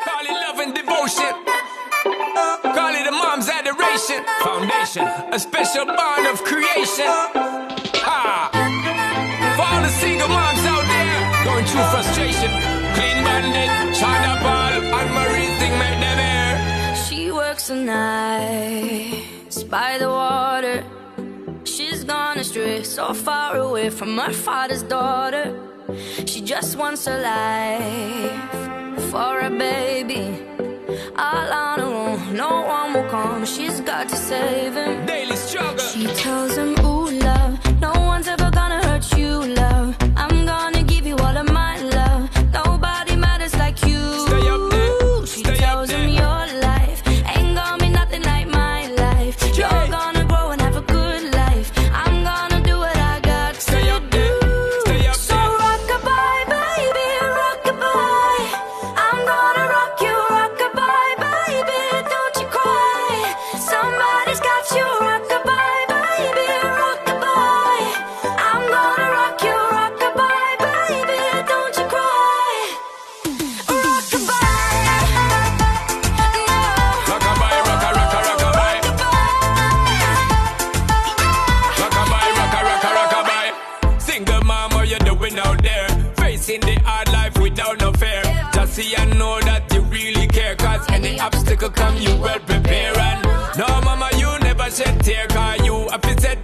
Call it love and devotion. Call it a mom's adoration. Foundation, a special bond of creation. Ha! For all the single moms out there going through frustration. Clean Bandit, China Paul, and Marie thing make them air. She works the nights by the water. She's gone astray, so far away from her father's daughter. She just wants a life for a baby. All on her own, no one will come. She's got to save him. Daily struggle. She tells him, ooh, love, no one's ever gonna hurt you, love. I'm gonna give you all of my love. Nobody matters like you. Stay up there. She Stay tells up him there. your life ain't gonna be nothing like my life. You're gonna grow and have a good life. I'm gonna do what I got Stay to up do. there. Stay up So there. rock-a-bye, baby, rock-a-bye. I'm gonna rock you, rock-a-bye, baby, don't you cry. Somebody's got you, rock-a-bye, baby, rock-a-bye. I'm gonna rock you, rock-a-bye, baby, don't you cry. Rock-a-bye, no. Rockabye, rocka, rocka, rockabye. Rockabye, rocka, rocka, rockabye. Single mom, what you doing out there? Facing the hard life without no fear. Just see and know that you really care. Cause any obstacle come, you well prepare. And no, mama, you never shed tear. Cause you have to set